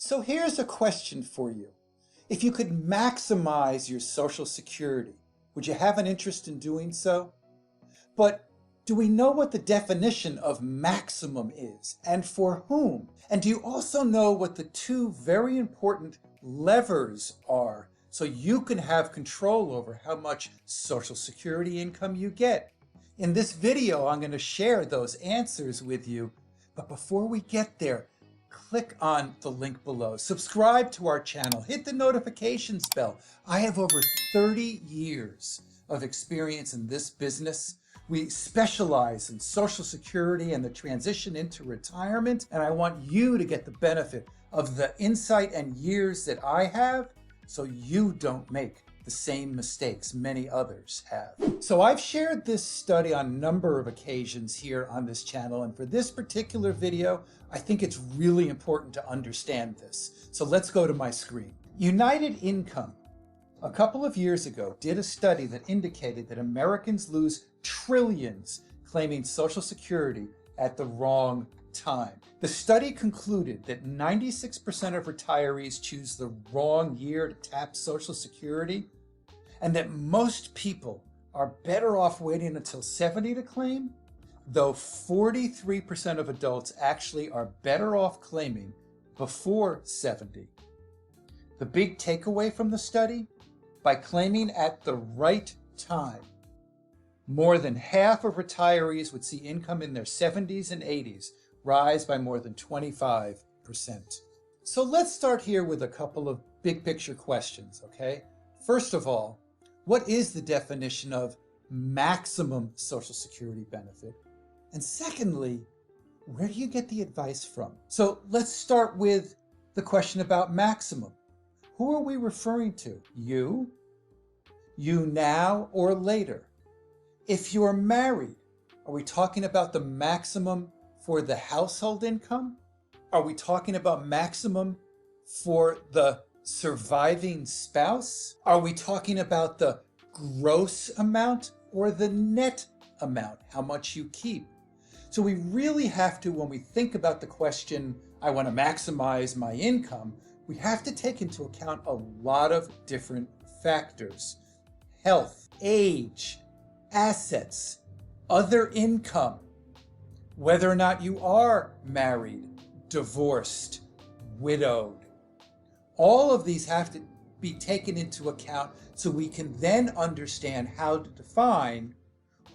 So here's a question for you. If you could maximize your Social Security, would you have an interest in doing so? But do we know what the definition of maximum is and for whom? And do you also know what the two very important levers are so you can have control over how much Social Security income you get? In this video, I'm going to share those answers with you. But before we get there, click on the link below. Subscribe to our channel. Hit the notifications bell. I have over 30 years of experience in this business. We specialize in Social Security and the transition into retirement, and I want you to get the benefit of the insight and years that I have so you don't make the same mistakes many others have. So I've shared this study on a number of occasions here on this channel, and for this particular video, I think it's really important to understand this. So let's go to my screen. United Income, a couple of years ago, did a study that indicated that Americans lose trillions claiming Social Security at the wrong time. The study concluded that 96% of retirees choose the wrong year to tap Social Security, and that most people are better off waiting until 70 to claim, though 43% of adults actually are better off claiming before 70. The big takeaway from the study? By claiming at the right time, more than half of retirees would see income in their 70s and 80s rise by more than 25%. So let's start here with a couple of big picture questions, okay? First of all, what is the definition of maximum Social Security benefit? And secondly, where do you get the advice from? So let's start with the question about maximum. Who are we referring to? You? You now or later? If you're married, are we talking about the maximum for the household income? Are we talking about maximum for the surviving spouse? Are we talking about the gross amount or the net amount, how much you keep? So we really have to, when we think about the question, I want to maximize my income, we have to take into account a lot of different factors. Health, age, assets, other income, whether or not you are married, divorced, widowed. All of these have to be taken into account so we can then understand how to define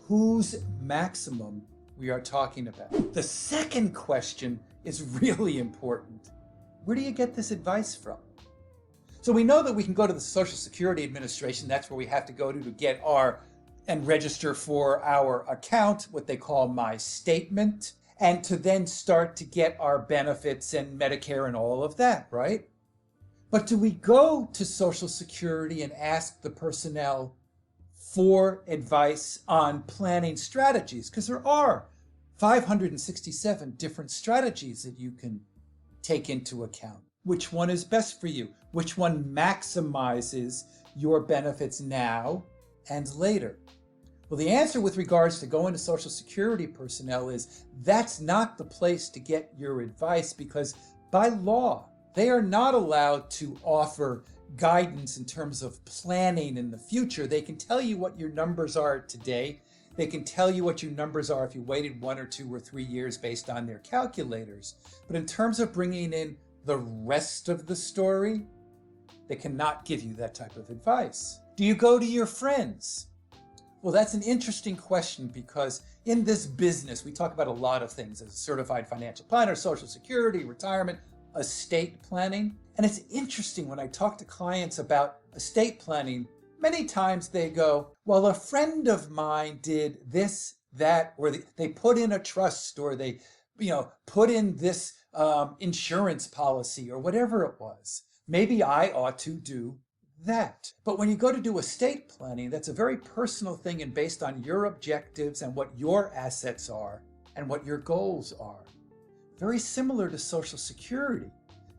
whose maximum we are talking about. The second question is really important. Where do you get this advice from? So we know that we can go to the Social Security Administration. That's where we have to go to get and register for our account, what they call My Statement, and to then start to get our benefits and Medicare and all of that, right? But do we go to Social Security and ask the personnel for advice on planning strategies? Because there are 567 different strategies that you can take into account. Which one is best for you? Which one maximizes your benefits now and later? Well, the answer with regards to going to Social Security personnel is that's not the place to get your advice, because by law, they are not allowed to offer guidance in terms of planning in the future. They can tell you what your numbers are today. They can tell you what your numbers are if you waited 1 or 2 or 3 years based on their calculators. But in terms of bringing in the rest of the story, they cannot give you that type of advice. Do you go to your friends? Well, that's an interesting question, because in this business, we talk about a lot of things as a certified financial planner, Social Security, retirement, estate planning. And it's interesting when I talk to clients about estate planning, many times they go, well, a friend of mine did this, that, or they put in a trust, or they put in this insurance policy, or whatever it was. Maybe I ought to do that. But when you go to do estate planning, that's a very personal thing and based on your objectives and what your assets are and what your goals are. Very similar to Social Security.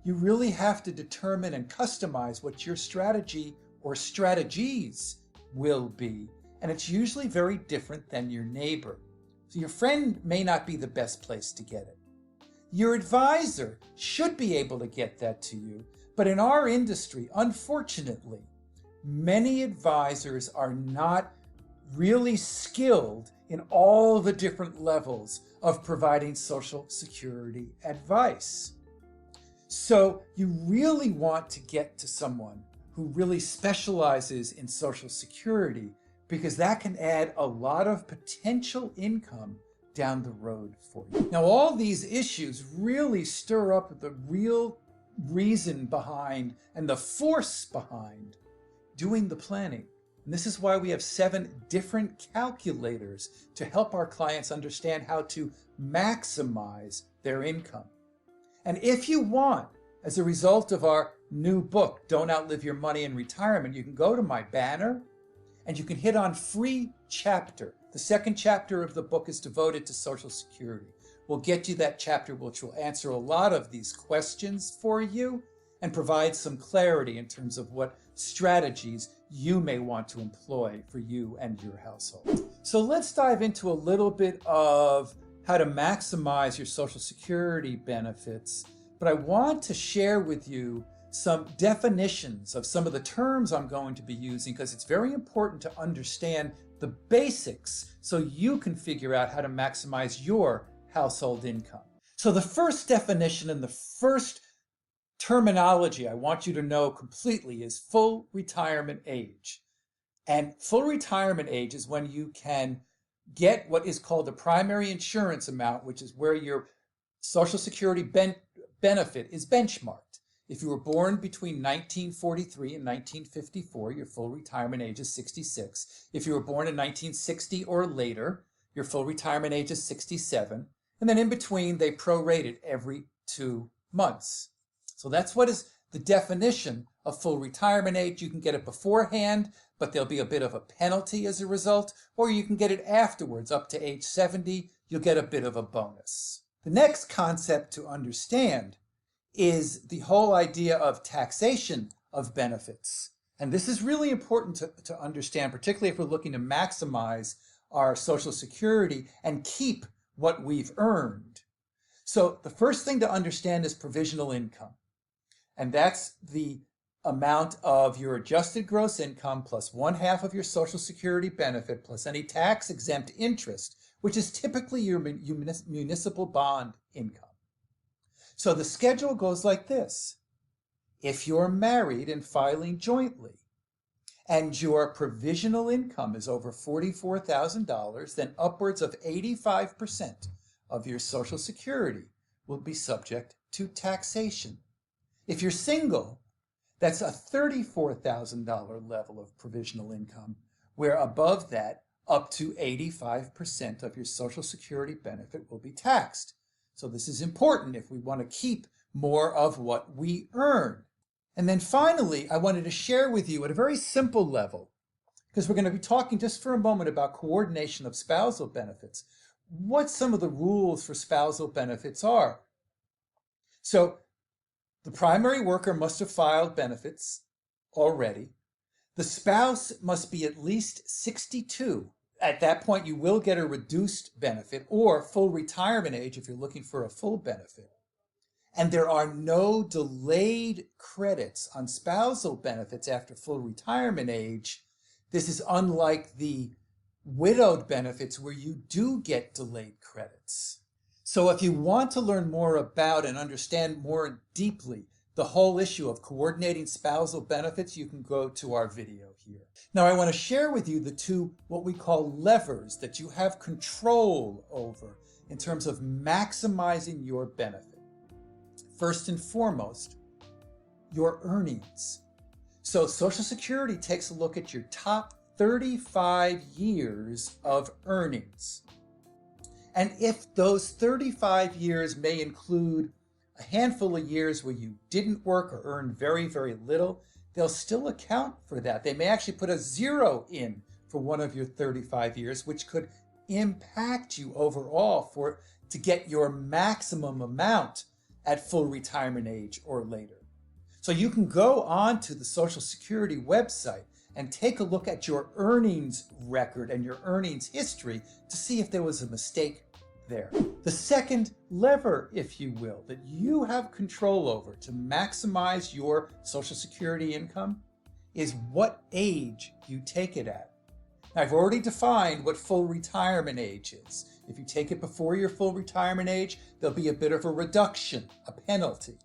You really have to determine and customize what your strategy or strategies will be. And it's usually very different than your neighbor. So your friend may not be the best place to get it. Your advisor should be able to get that to you, but in our industry, unfortunately, many advisors are not really skilled in all the different levels of providing Social Security advice. So you really want to get to someone who really specializes in Social Security, because that can add a lot of potential income down the road for you. Now, all these issues really stir up the real reason behind and the force behind doing the planning. And this is why we have 7 different calculators to help our clients understand how to maximize their income. And if you want, as a result of our new book, Don't Outlive Your Money in Retirement, you can go to my banner and you can hit on free chapter. The second chapter of the book is devoted to Social Security. We'll get you that chapter, which will answer a lot of these questions for you and provide some clarity in terms of what strategies you may want to employ for you and your household. So let's dive into a little bit of how to maximize your Social Security benefits. But I want to share with you some definitions of some of the terms I'm going to be using, because it's very important to understand the basics so you can figure out how to maximize your household income. So the first definition and the first terminology I want you to know completely is full retirement age. And full retirement age is when you can get what is called the primary insurance amount, which is where your Social Security benefit is benchmarked. If you were born between 1943 and 1954, your full retirement age is 66. If you were born in 1960 or later, your full retirement age is 67. And then in between, they prorate it every 2 months. So that's what is the definition of full retirement age. You can get it beforehand, but there'll be a bit of a penalty as a result, or you can get it afterwards up to age 70. You'll get a bit of a bonus. The next concept to understand is the whole idea of taxation of benefits. And this is really important to understand, particularly if we're looking to maximize our Social Security and keep what we've earned. So the first thing to understand is provisional income. And that's the amount of your adjusted gross income plus 1/2 of your Social Security benefit plus any tax-exempt interest, which is typically your municipal bond income. So the schedule goes like this. If you're married and filing jointly, and your provisional income is over $44,000, then upwards of 85% of your Social Security will be subject to taxation. If you're single, that's a $34,000 level of provisional income, where above that, up to 85% of your Social Security benefit will be taxed. So this is important if we want to keep more of what we earn. And then finally, I wanted to share with you at a very simple level, because we're going to be talking just for a moment about coordination of spousal benefits, what some of the rules for spousal benefits are. So the primary worker must have filed benefits already. The spouse must be at least 62. At that point, you will get a reduced benefit or full retirement age if you're looking for a full benefit. And there are no delayed credits on spousal benefits after full retirement age. This is unlike the widowed benefits where you do get delayed credits. So if you want to learn more about and understand more deeply the whole issue of coordinating spousal benefits, you can go to our video here. Now, I want to share with you the 2, what we call levers that you have control over in terms of maximizing your benefit. First and foremost, your earnings. So Social Security takes a look at your top 35 years of earnings. And if those 35 years may include a handful of years where you didn't work or earned very, very little, they'll still account for that. They may actually put a 0 in for one of your 35 years, which could impact you overall to get your maximum amount at full retirement age or later. So you can go on to the Social Security website and take a look at your earnings record and your earnings history to see if there was a mistake there. The second lever, if you will, that you have control over to maximize your Social Security income is what age you take it at. Now, I've already defined what full retirement age is. If you take it before your full retirement age, there'll be a bit of a reduction, a penalty.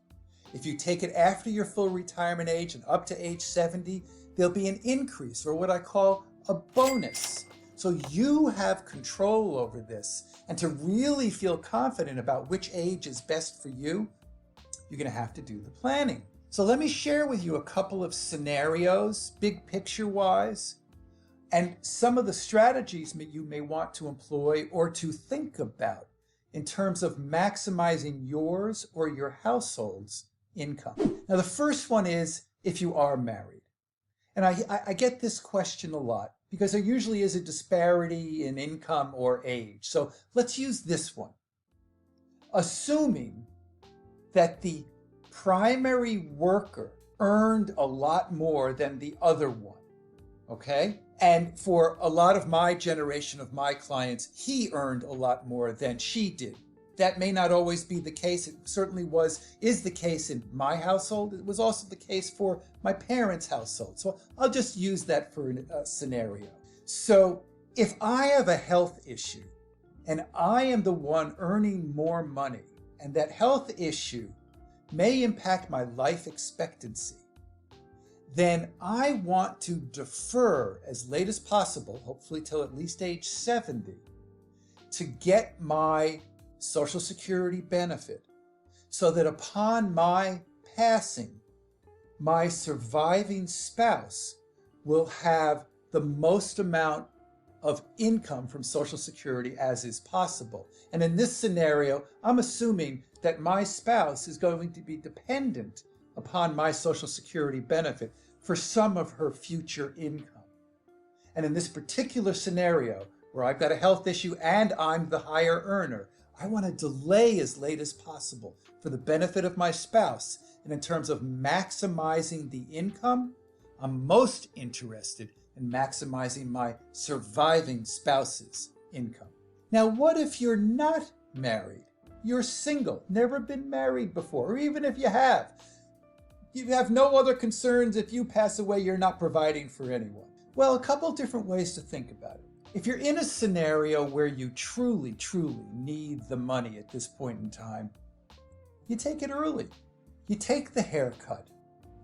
If you take it after your full retirement age and up to age 70, there'll be an increase, or what I call a bonus. So you have control over this. And to really feel confident about which age is best for you, you're going to have to do the planning. So let me share with you a couple of scenarios, big picture wise, and some of the strategies that you may want to employ or to think about in terms of maximizing yours or your household's income. Now, the first one is if you are married. And I get this question a lot because there usually is a disparity in income or age. So let's use this one. Assuming that the primary worker earned a lot more than the other one, okay? And for a lot of my generation of my clients, he earned a lot more than she did. That may not always be the case. It certainly is the case in my household. It was also the case for my parents' household. So I'll just use that for a scenario. So if I have a health issue and I am the one earning more money, and that health issue may impact my life expectancy, then I want to defer as late as possible, hopefully till at least age 70, to get my Social Security benefit so that upon my passing, my surviving spouse will have the most amount of income from Social Security as is possible. And in this scenario, I'm assuming that my spouse is going to be dependent upon my Social Security benefit for some of her future income. And in this particular scenario, where I've got a health issue and I'm the higher earner, I want to delay as late as possible for the benefit of my spouse. And in terms of maximizing the income, I'm most interested in maximizing my surviving spouse's income. Now, what if you're not married? You're single, never been married before, or even if you have no other concerns. If you pass away, you're not providing for anyone. Well, a couple different ways to think about it. If you're in a scenario where you truly, truly need the money at this point in time, you take it early. You take the haircut.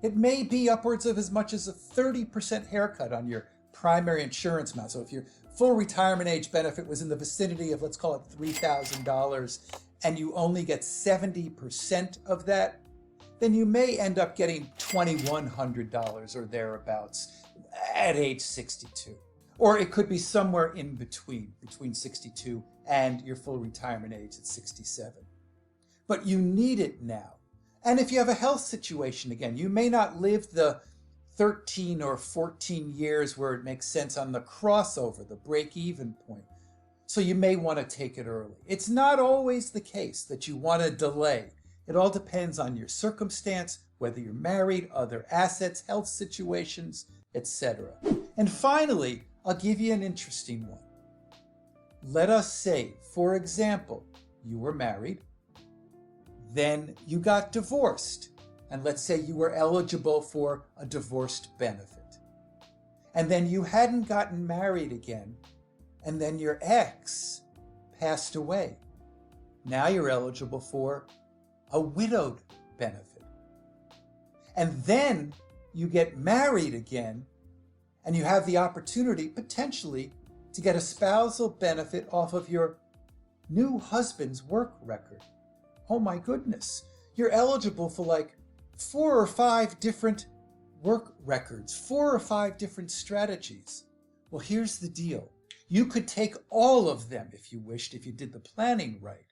It may be upwards of as much as a 30% haircut on your primary insurance amount. So if your full retirement age benefit was in the vicinity of, let's call it $3,000, and you only get 70% of that, then you may end up getting $2,100 or thereabouts at age 62. Or it could be somewhere in between 62 and your full retirement age at 67. But you need it now. And if you have a health situation, again, you may not live the 13 or 14 years where it makes sense on the crossover, the break-even point. So you may want to take it early. It's not always the case that you want to delay. It all depends on your circumstance, whether you're married, other assets, health situations, etc. And finally, I'll give you an interesting one. Let us say, for example, you were married, then you got divorced, and let's say you were eligible for a divorced benefit. And then you hadn't gotten married again, and then your ex passed away. Now you're eligible for a widowed benefit. And then you get married again, and you have the opportunity, potentially, to get a spousal benefit off of your new husband's work record. Oh my goodness. You're eligible for like 4 or 5 different work records, 4 or 5 different strategies. Well, here's the deal. You could take all of them if you wished, if you did the planning right.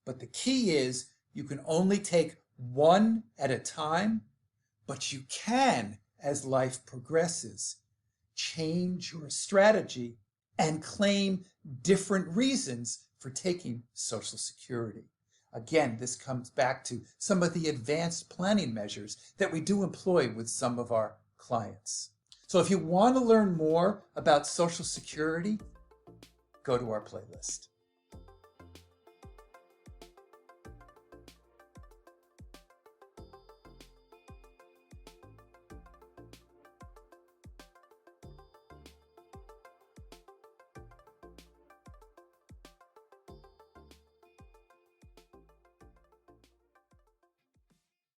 But the key is you can only take one at a time, but you can, as life progresses, change your strategy and claim different reasons for taking Social Security. Again, this comes back to some of the advanced planning measures that we do employ with some of our clients. So if you want to learn more about Social Security, go to our playlist.